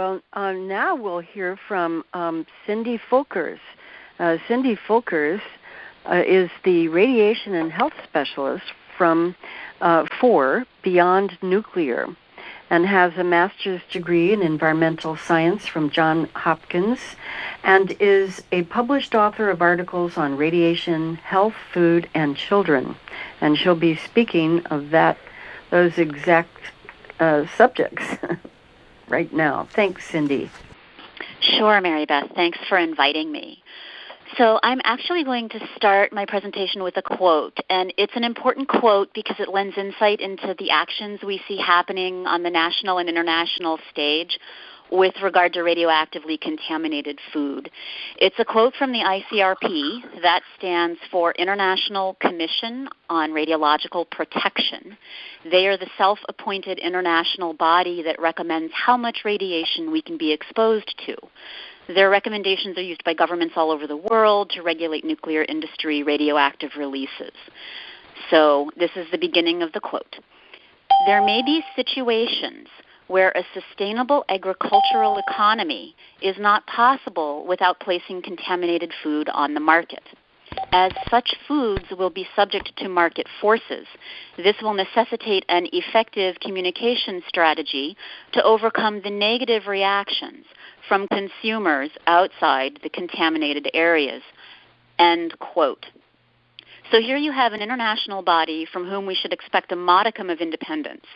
Well, now we'll hear from Cindy Folkers. Cindy Folkers is the radiation and health specialist for Beyond Nuclear, and has a master's degree in environmental science from Johns Hopkins, and is a published author of articles on radiation, health, food, and children. And she'll be speaking of those exact subjects right now. Thanks, Cindy. Sure, Mary Beth. Thanks for inviting me. So I'm actually going to start my presentation with a quote, and it's an important quote because it lends insight into the actions we see happening on the national and international stage with regard to radioactively contaminated food. It's a quote from the ICRP, that stands for International Commission on Radiological Protection. They are the self-appointed international body that recommends how much radiation we can be exposed to. Their recommendations are used by governments all over the world to regulate nuclear industry radioactive releases. So this is the beginning of the quote. There may be situations where a sustainable agricultural economy is not possible without placing contaminated food on the market. As such foods will be subject to market forces, this will necessitate an effective communication strategy to overcome the negative reactions from consumers outside the contaminated areas. End quote. So here you have an international body from whom we should expect a modicum of independence,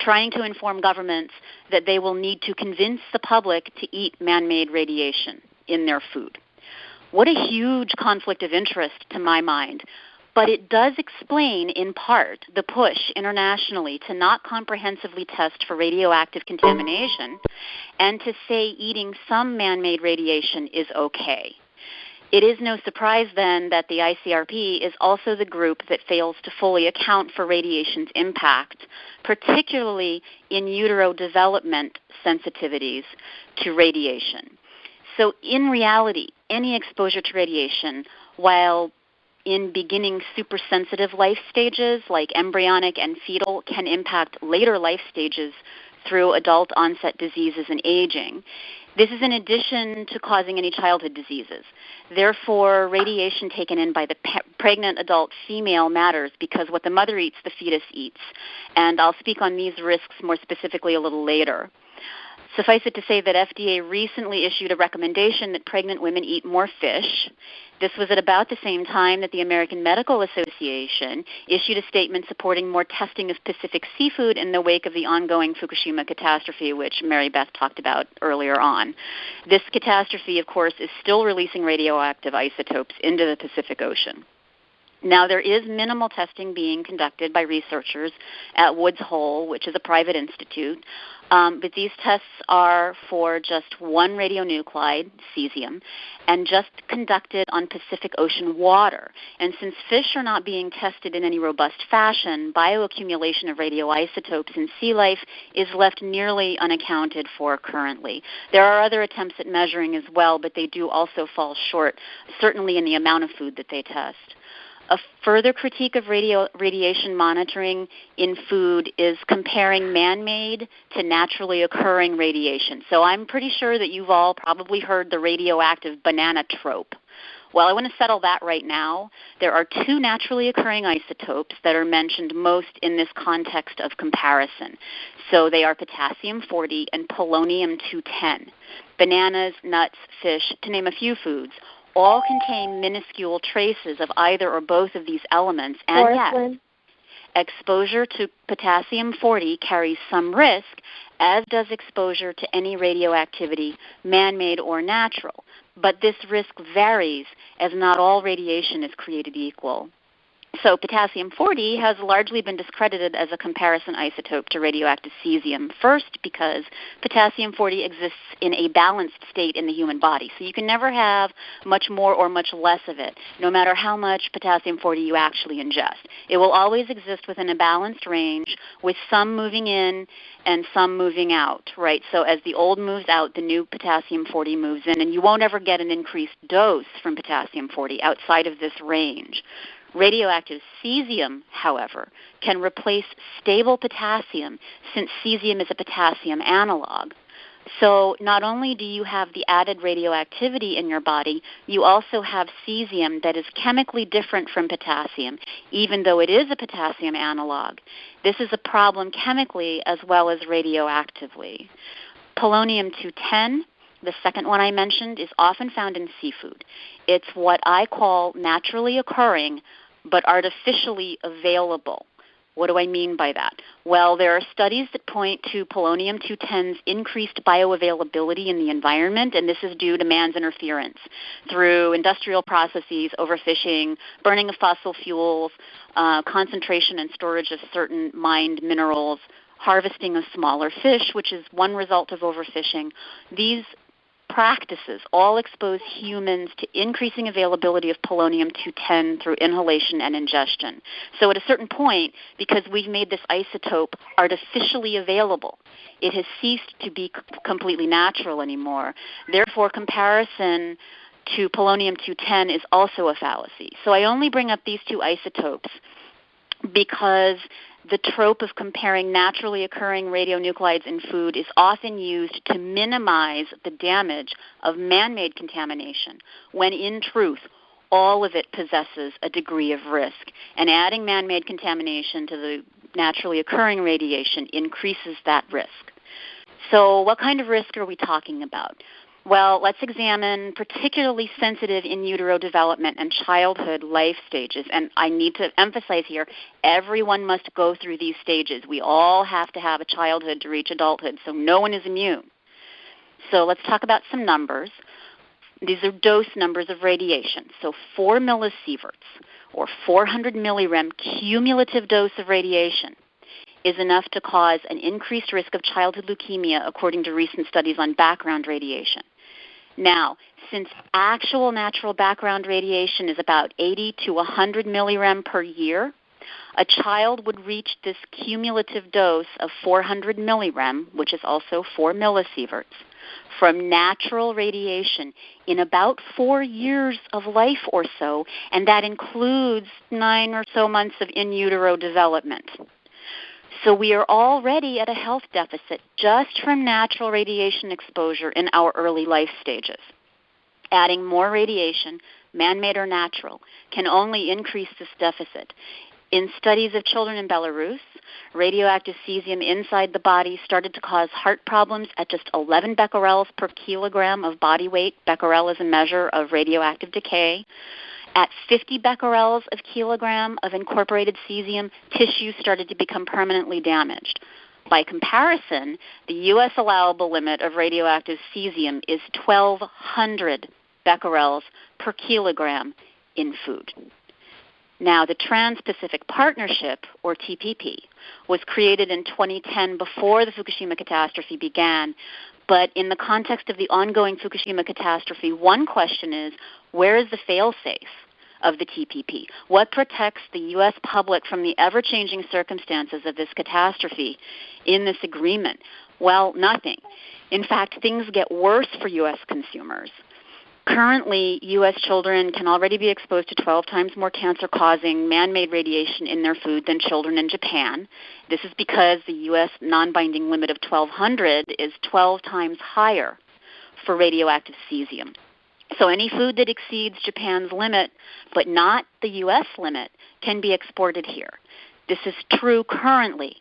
trying to inform governments that they will need to convince the public to eat man-made radiation in their food. What a huge conflict of interest to my mind. But it does explain, in part, the push internationally to not comprehensively test for radioactive contamination and to say eating some man-made radiation is okay. It is no surprise, then, that the ICRP is also the group that fails to fully account for radiation's impact, particularly in utero development sensitivities to radiation. So in reality, any exposure to radiation, while in beginning supersensitive life stages like embryonic and fetal, can impact later life stages through adult onset diseases and aging. This is in addition to causing any childhood diseases. Therefore, radiation taken in by the pregnant adult female matters because what the mother eats, the fetus eats. And I'll speak on these risks more specifically a little later. Suffice it to say that FDA recently issued a recommendation that pregnant women eat more fish. This was at about the same time that the American Medical Association issued a statement supporting more testing of Pacific seafood in the wake of the ongoing Fukushima catastrophe, which Mary Beth talked about earlier on. This catastrophe, of course, is still releasing radioactive isotopes into the Pacific Ocean. Now, there is minimal testing being conducted by researchers at Woods Hole, which is a private institute, but these tests are for just one radionuclide, CESIUM, and just conducted on Pacific Ocean water. And since fish are not being tested in any robust fashion, bioaccumulation of radioisotopes in sea life is left nearly unaccounted for currently. There are other attempts at measuring as well, but they do also fall short, certainly in the amount of food that they test. A further critique of radiation monitoring in food is comparing man-made to naturally occurring radiation. So I'm pretty sure that you've all probably heard the radioactive banana trope. Well, I want to settle that right now. There are two naturally occurring isotopes that are mentioned most in this context of comparison. So they are potassium-40 and polonium-210. Bananas, nuts, fish, to name a few foods, all contain minuscule traces of either or both of these elements, and yet exposure to potassium-40 carries some risk, as does exposure to any radioactivity, man-made or natural. But this risk varies, as not all radiation is created equal. So potassium-40 has largely been discredited as a comparison isotope to radioactive cesium, first because potassium-40 exists in a balanced state in the human body. So you can never have much more or much less of it, no matter how much potassium-40 you actually ingest. It will always exist within a balanced range with some moving in and some moving out, right? So as the old moves out, the new potassium-40 moves in, and you won't ever get an increased dose from potassium-40 outside of this range. Radioactive cesium, however, can replace stable potassium since cesium is a potassium analog. So not only do you have the added radioactivity in your body, you also have cesium that is chemically different from potassium, even though it is a potassium analog. This is a problem chemically as well as radioactively. Polonium-210, the second one I mentioned, is often found in seafood. It's what I call naturally occurring but artificially available. What do I mean by that? Well, there are studies that point to polonium-210's increased bioavailability in the environment, and this is due to man's interference through industrial processes, overfishing, burning of fossil fuels, concentration and storage of certain mined minerals, harvesting of smaller fish, which is one result of overfishing. These practices all expose humans to increasing availability of polonium-210 through inhalation and ingestion. So at a certain point, because we've made this isotope artificially available, it has ceased to be completely natural anymore. Therefore, comparison to polonium-210 is also a fallacy. So I only bring up these two isotopes because the trope of comparing naturally occurring radionuclides in food is often used to minimize the damage of man-made contamination, when in truth, all of it possesses a degree of risk. And adding man-made contamination to the naturally occurring radiation increases that risk. So what kind of risk are we talking about? Well, let's examine particularly sensitive in utero development and childhood life stages. And I need to emphasize here, everyone must go through these stages. We all have to have a childhood to reach adulthood, so no one is immune. So let's talk about some numbers. These are dose numbers of radiation. So 4 millisieverts, or 400 millirem cumulative dose of radiation, is enough to cause an increased risk of childhood leukemia according to recent studies on background radiation. Now, since actual natural background radiation is about 80 to 100 millirem per year, a child would reach this cumulative dose of 400 millirem, which is also 4 millisieverts, from natural radiation in about 4 years of life or so, and that includes 9 or so months of in utero development. So we are already at a health deficit just from natural radiation exposure in our early life stages. Adding more radiation, man-made or natural, can only increase this deficit. In studies of children in Belarus, radioactive cesium inside the body started to cause heart problems at just 11 becquerels per kilogram of body weight. Becquerel is a measure of radioactive decay. At 50 becquerels of kilogram of incorporated cesium, tissue started to become permanently damaged. By comparison, the U.S. allowable limit of radioactive cesium is 1,200 becquerels per kilogram in food. Now, the Trans-Pacific Partnership, or TPP, was created in 2010 before the Fukushima catastrophe began. But in the context of the ongoing Fukushima catastrophe, one question is, where is the fail-safe of the TPP? What protects the U.S. public from the ever-changing circumstances of this catastrophe in this agreement? Well, nothing. In fact, things get worse for U.S. consumers. Currently, U.S. children can already be exposed to 12 times more cancer-causing man-made radiation in their food than children in Japan. This is because the U.S. non-binding limit of 1,200 is 12 times higher for radioactive cesium. So any food that exceeds Japan's limit, but not the U.S. limit, can be exported here. This is true currently,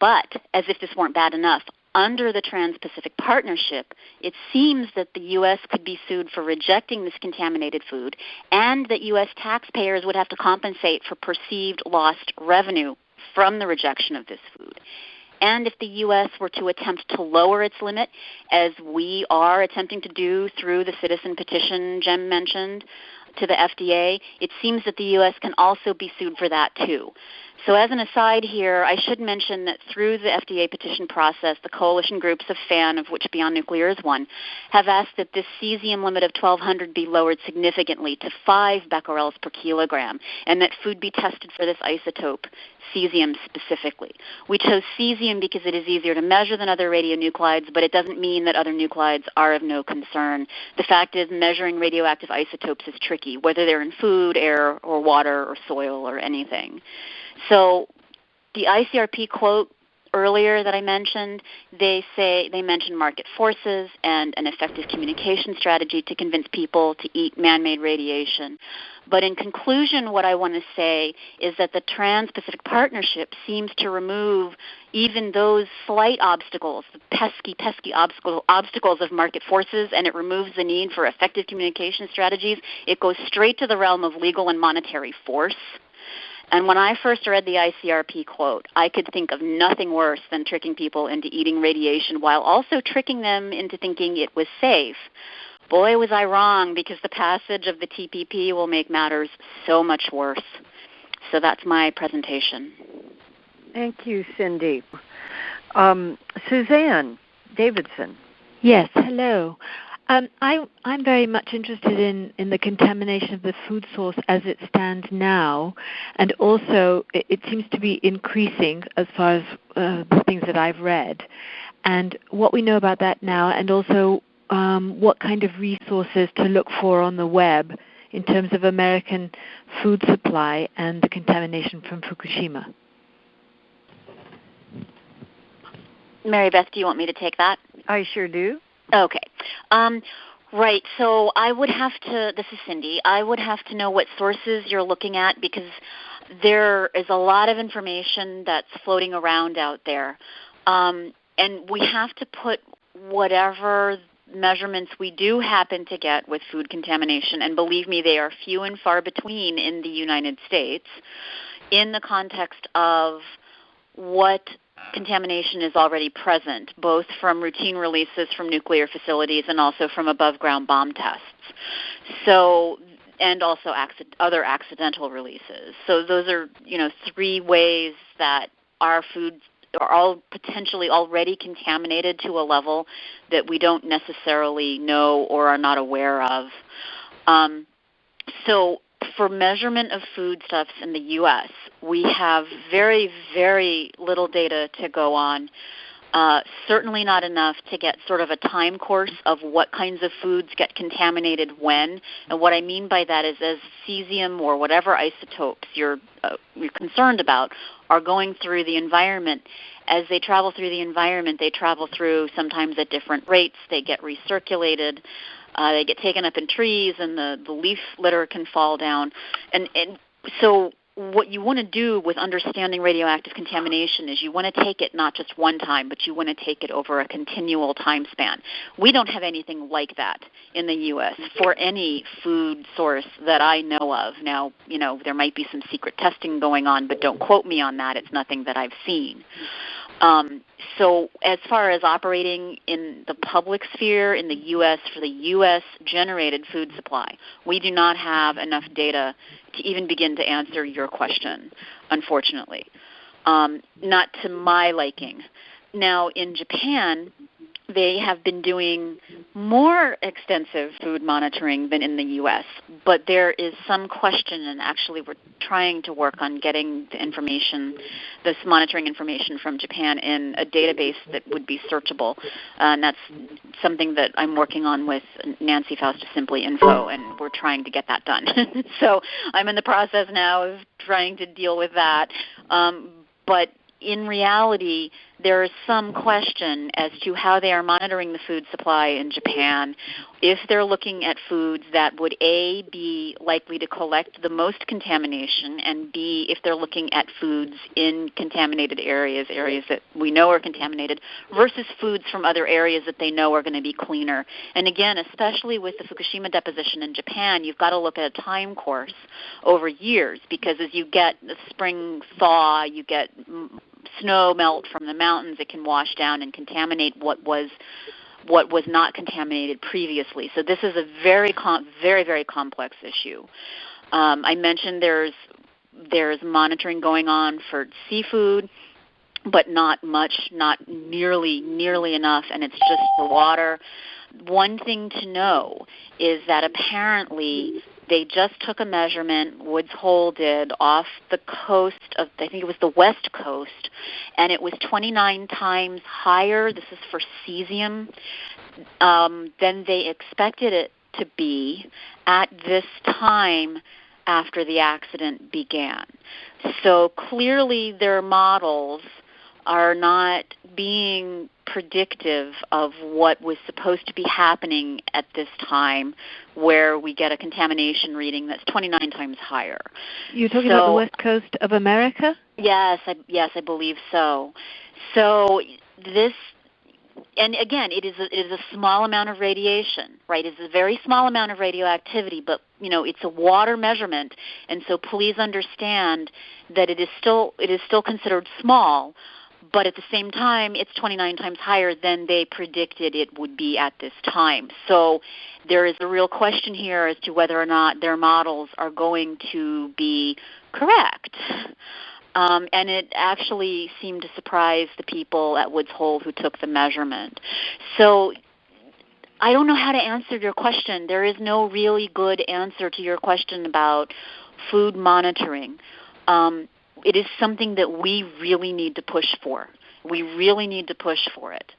but as if this weren't bad enough, under the Trans-Pacific Partnership, it seems that the U.S. could be sued for rejecting this contaminated food, and that U.S. taxpayers would have to compensate for perceived lost revenue from the rejection of this food. And if the U.S. were to attempt to lower its limit, as we are attempting to do through the citizen petition Jem mentioned to the FDA, it seems that the U.S. can also be sued for that too. So as an aside here, I should mention that through the FDA petition process, the coalition groups of FFAN, of which Beyond Nuclear is one, have asked that this cesium limit of 1,200 be lowered significantly to 5 becquerels per kilogram, and that food be tested for this isotope, cesium specifically. We chose cesium because it is easier to measure than other radionuclides, but it doesn't mean that other nuclides are of no concern. The fact is, measuring radioactive isotopes is tricky, whether they're in food, air, or water, or soil, or anything. So the ICRP quote earlier that I mentioned, they mention market forces and an effective communication strategy to convince people to eat man-made radiation. But in conclusion, what I want to say is that the Trans-Pacific Partnership seems to remove even those slight obstacles, the pesky obstacles of market forces, and it removes the need for effective communication strategies. It goes straight to the realm of legal and monetary force. And when I first read the ICRP quote, I could think of nothing worse than tricking people into eating radiation while also tricking them into thinking it was safe. Boy, was I wrong, because the passage of the TPP will make matters so much worse. So that's my presentation. Thank you, Cindy. Suzanne Davidson. Yes, hello. I'm very much interested in the contamination of the food source as it stands now, and also it seems to be increasing as far as the things that I've read, and what we know about that now, and also what kind of resources to look for on the web in terms of American food supply and the contamination from Fukushima. Mary Beth, do you want me to take that? I sure do. Okay. Right, so I would have to, this is Cindy, I would have to know what sources you're looking at, because there is a lot of information that's floating around out there. And we have to put whatever measurements we do happen to get with food contamination, and believe me, they are few and far between in the United States, in the context of what contamination is already present, both from routine releases from nuclear facilities and also from above-ground bomb tests. So, and also other accidental releases. So those are, three ways that our foods are all potentially already contaminated to a level that we don't necessarily know or are not aware of. So for measurement of foodstuffs in the U.S., we have very, very little data to go on. Certainly not enough to get sort of a time course of what kinds of foods get contaminated when. And what I mean by that is, as cesium or whatever isotopes you're concerned about are going through the environment, as they travel through the environment, they travel through sometimes at different rates. They get recirculated. They get taken up in trees, and the leaf litter can fall down. And so what you want to do with understanding radioactive contamination is you want to take it not just one time, but you want to take it over a continual time span. We don't have anything like that in the U.S. for any food source that I know of. Now, there might be some secret testing going on, but don't quote me on that. It's nothing that I've seen. So as far as operating in the public sphere in the U.S. for the U.S.-generated food supply, we do not have enough data to even begin to answer your question, unfortunately. Not to my liking. Now, in Japan, they have been doing more extensive food monitoring than in the U.S., but there is some question, and actually we're trying to work on getting the information, this monitoring information from Japan in a database that would be searchable, and that's something that I'm working on with Nancy Faust of Simply Info, and we're trying to get that done. So I'm in the process now of trying to deal with that, but in reality, there is some question as to how they are monitoring the food supply in Japan, if they're looking at foods that would, A, be likely to collect the most contamination, and B, if they're looking at foods in contaminated areas that we know are contaminated, versus foods from other areas that they know are going to be cleaner. And again, especially with the Fukushima deposition in Japan, you've got to look at a time course over years, because as you get the spring thaw, you get snow melt from the mountains, it can wash down and contaminate what was not contaminated previously. So this is a very, very complex issue. I mentioned there's monitoring going on for seafood, but not much, not nearly enough, and it's just the water. One thing to know is that apparently they just took a measurement, Woods Hole did, off the coast of, I think it was the West Coast, and it was 29 times higher, this is for cesium, than they expected it to be at this time after the accident began. So clearly their models are not being predictive of what was supposed to be happening at this time, where we get a contamination reading that's 29 times higher. You're talking about the west coast of America? Yes, I believe so. So this, and again, it is a small amount of radiation, right? It's a very small amount of radioactivity, but it's a water measurement, and so please understand that it is still considered small. But at the same time, it's 29 times higher than they predicted it would be at this time. So there is a real question here as to whether or not their models are going to be correct. And it actually seemed to surprise the people at Woods Hole who took the measurement. So I don't know how to answer your question. There is no really good answer to your question about food monitoring. It is something that we really need to push for. We really need to push for it.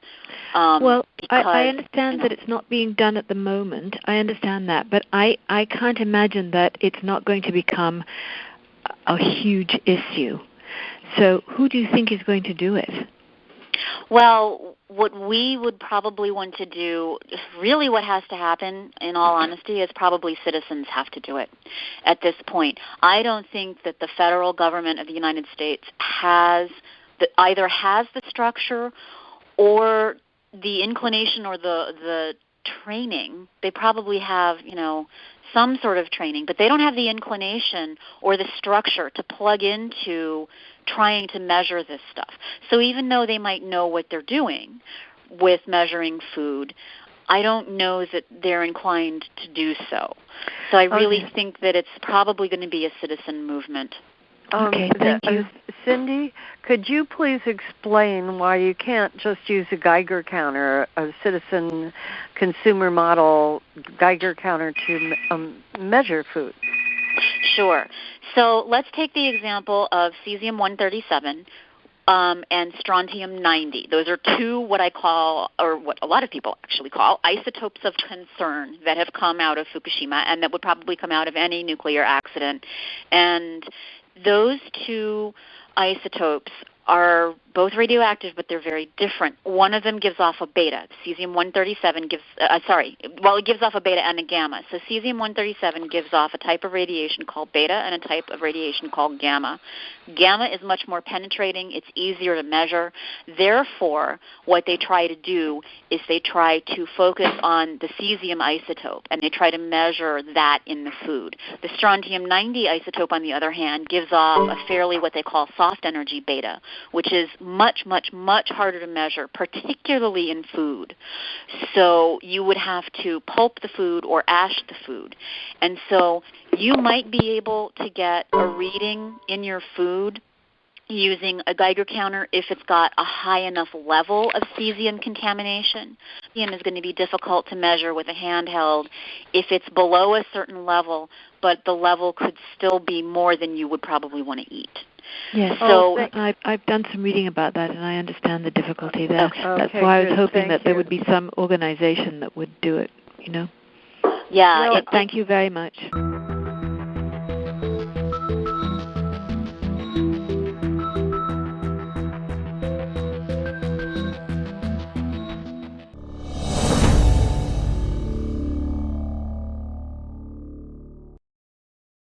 Well, I understand that it's not being done at the moment. I understand that. But I can't imagine that it's not going to become a huge issue. So who do you think is going to do it? Well, what we would probably want to do, really what has to happen, in all honesty, is probably citizens have to do it at this point. I don't think that the federal government of the United States either has the structure or the inclination or the training. They probably have, some sort of training, but they don't have the inclination or the structure to plug into trying to measure this stuff. So even though they might know what they're doing with measuring food, I don't know that they're inclined to do so. So I really think that it's probably going to be a citizen movement. Okay, thank you. Cindy, could you please explain why you can't just use a Geiger counter, a citizen consumer model Geiger counter to measure food? Sure. So let's take the example of cesium-137 and strontium-90. Those are two what I call, or what a lot of people actually call, isotopes of concern that have come out of Fukushima and that would probably come out of any nuclear accident. And those two isotopes are both radioactive, but they're very different. One of them gives off a beta. Cesium-137 gives off a beta and a gamma. So cesium-137 gives off a type of radiation called beta and a type of radiation called gamma. Gamma is much more penetrating. It's easier to measure. Therefore, what they try to do is they try to focus on the cesium isotope, and they try to measure that in the food. The strontium-90 isotope, on the other hand, gives off a fairly what they call soft energy beta, which is much, much, much harder to measure, particularly in food. So you would have to pulp the food or ash the food. And so you might be able to get a reading in your food using a Geiger counter if it's got a high enough level of cesium contamination. Cesium is going to be difficult to measure with a handheld if it's below a certain level, but the level could still be more than you would probably want to eat. Yes, so I've done some reading about that, and I understand the difficulty there. Okay, that's why I was hoping that you. there would be some organization that would do it, Yeah. Well, thank you very much.